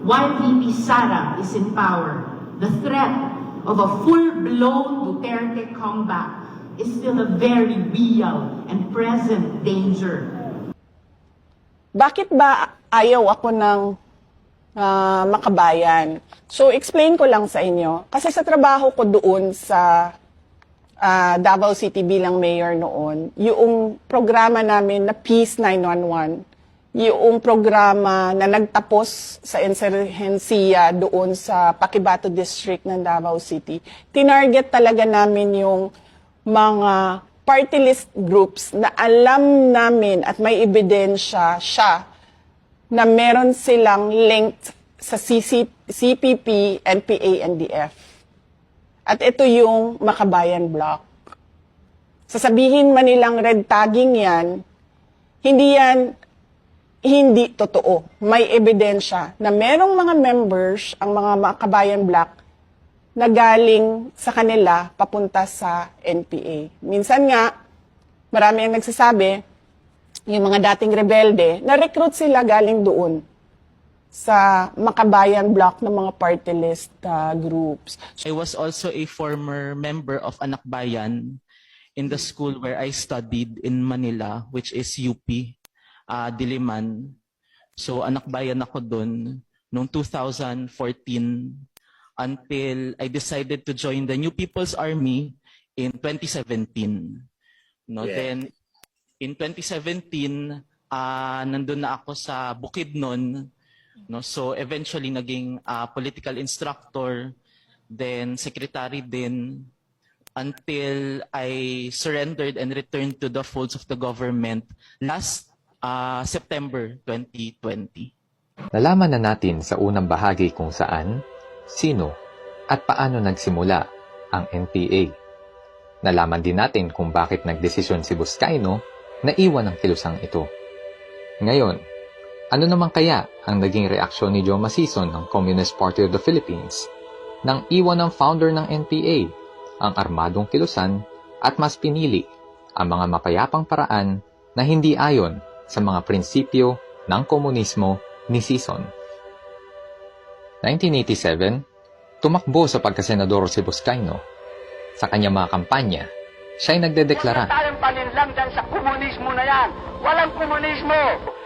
while VP Sara is in power, the threat of a full-blown Duterte comeback is still a very real and present danger. Bakit ba ayaw ako ng makabayan? So, explain ko lang sa inyo. Kasi sa trabaho ko doon sa Davao City bilang mayor noon, yung programa namin na Peace 911, yung programa na nagtapos sa insurhensiya doon sa Paquibato District ng Davao City, tinarget talaga namin yung mga party list groups na alam namin at may ebidensya siya na meron silang linked sa CPP, NPA, NDF. At ito yung Makabayan Block. Sasabihin man nilang red tagging yan, hindi totoo. May ebidensya na merong mga members, ang mga Makabayan Block, na galing sa kanila papunta sa NPA. Minsan nga, marami ang nagsasabi, yung mga dating rebelde, na-recruit sila galing doon sa Makabayan Block ng mga party list groups. I was also a former member of Anak Bayan in the school where I studied in Manila, which is UP, Diliman. So Anak Bayan ako doon noong 2014 until I decided to join the New People's Army in 2017. No, Then in 2017, nandun na ako sa Bukidnon. No, so eventually naging political instructor, then secretary din, until I surrendered and returned to the folds of the government last September 2020. Nalaman na natin sa unang bahagi kung saan, sino, at paano nagsimula ang NPA. Nalaman din natin kung bakit nagdesisyon si Buscaino na iwan ang kilusang ito. Ngayon, ano naman kaya ang naging reaksyon ni Joe Masison ng Communist Party of the Philippines nang iwan ng founder ng NPA ang armadong kilusan at mas pinili ang mga mapayapang paraan na hindi ayon sa mga prinsipyo ng komunismo ni Sison? 1987, tumakbo sa pagkasenador si Buscaino. Sa kanyang mga kampanya, siya'y nagdedeklara. Tayong paninlang dyan sa komunismo na yan. Walang komunismo.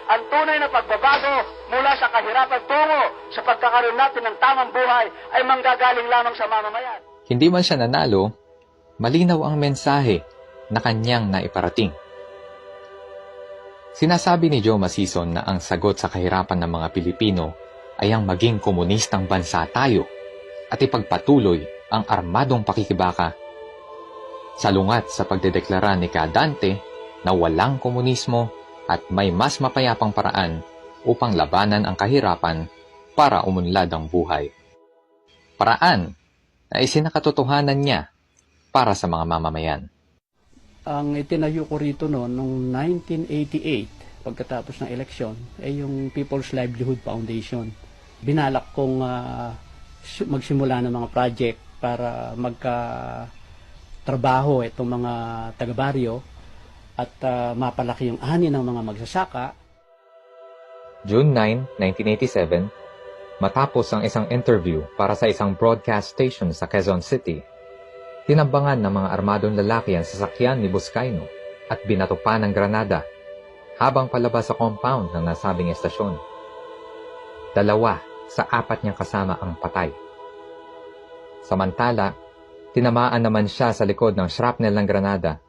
Ang tunay na pagbabago mula sa kahirapan tungo sa pagkakaroon natin ng tamang buhay ay manggagaling lamang sa mamamayan. Hindi man siya nanalo, malinaw ang mensahe na kanyang naiparating. Sinasabi ni Joe Masison na ang sagot sa kahirapan ng mga Pilipino ay ang maging komunistang bansa tayo at ipagpatuloy ang armadong pakikibaka. Salungat sa pagdedeklara ni Dante na walang komunismo at may mas mapayapang paraan upang labanan ang kahirapan para umunlad ang buhay. Paraan na isinakatotohanan niya para sa mga mamamayan. Ang itinayo ko rito noong 1988, pagkatapos ng eleksyon, ay yung People's Livelihood Foundation. Binalak kong magsimula ng mga project para magkatrabaho itong mga taga-baryo at mapalaki yung ani ng mga magsasaka. June 9, 1987, matapos ang isang interview para sa isang broadcast station sa Quezon City, tinambangan ng mga armadong lalaki ang sasakyan ni Buscaino at binato pa ng granada habang palabas sa compound ng nasabing estasyon. 2 sa 4 niyang kasama ang patay. Samantala, tinamaan naman siya sa likod ng shrapnel ng granada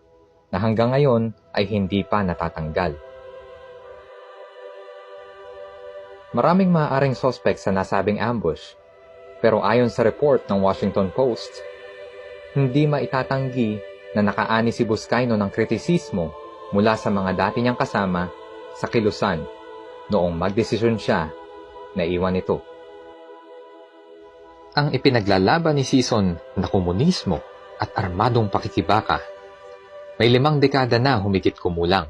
na hanggang ngayon ay hindi pa natatanggal. Maraming maaaring suspect sa nasabing ambush, pero ayon sa report ng Washington Post, hindi maitatanggi na nakaani si Buscaino ng kritisismo mula sa mga dati niyang kasama sa kilusan noong magdesisyon siya na iwan ito. Ang ipinaglalaban ni Sison na komunismo at armadong pakikibaka may 5 dekada na humigit kumulang.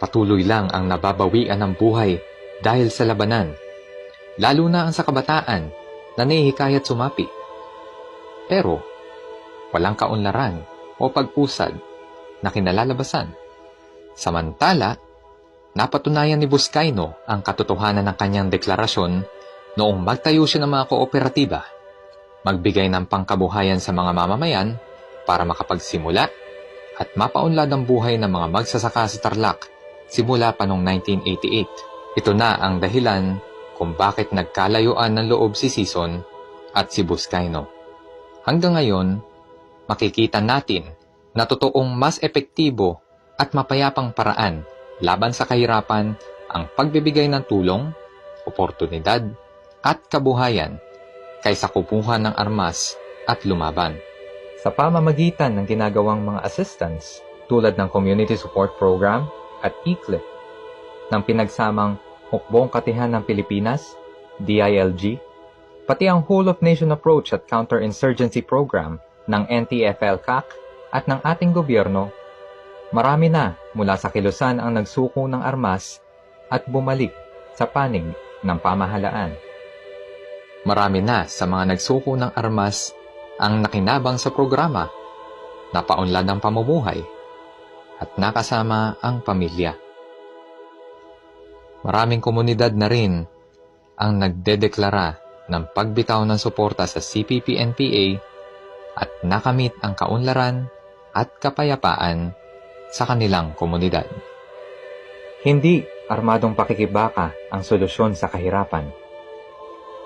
Patuloy lang ang nababawian ng buhay dahil sa labanan, lalo na ang sa kabataan na nahihikayat sumapi. Pero, walang kaunlaran o pag-usad na kinalalabasan. Samantala, napatunayan ni Buscaino ang katotohanan ng kanyang deklarasyon Noong magtayo siya ng mga kooperatiba, magbigay ng pangkabuhayan sa mga mamamayan para makapagsimula at mapaunlad ang buhay ng mga magsasaka sa Tarlac simula pa noong 1988. Ito na ang dahilan kung bakit nagkalayuan ng loob si Sison at si Buscaino. Hanggang ngayon, makikita natin na totoong mas epektibo at mapayapang paraan laban sa kahirapan ang pagbibigay ng tulong, oportunidad at kabuhayan kaysa kupuhan ng armas at lumaban. Sa pamamagitan ng ginagawang mga assistance tulad ng Community Support Program at ECLIP, ng pinagsamang Hukbong Katihan ng Pilipinas, DILG, pati ang Whole of Nation Approach at Counterinsurgency Program ng NTF-ELCAC at ng ating gobyerno, marami na mula sa kilusan ang nagsuko ng armas at bumalik sa panig ng pamahalaan. Marami na sa mga nagsuko ng armas ang nakinabang sa programa, napaunlad ang pamumuhay, at nakasama ang pamilya. Maraming komunidad na rin ang nagdedeklara ng pagbitaw ng suporta sa CPP-NPA at nakamit ang kaunlaran at kapayapaan sa kanilang komunidad. Hindi armadong pakikibaka ang solusyon sa kahirapan.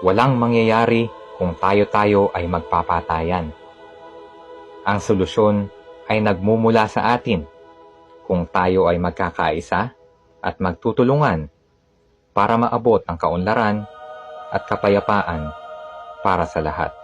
Walang mangyayari kung tayo-tayo ay magpapatayan. Ang solusyon ay nagmumula sa atin kung tayo ay magkakaisa at magtutulungan para maabot ang kaunlaran at kapayapaan para sa lahat.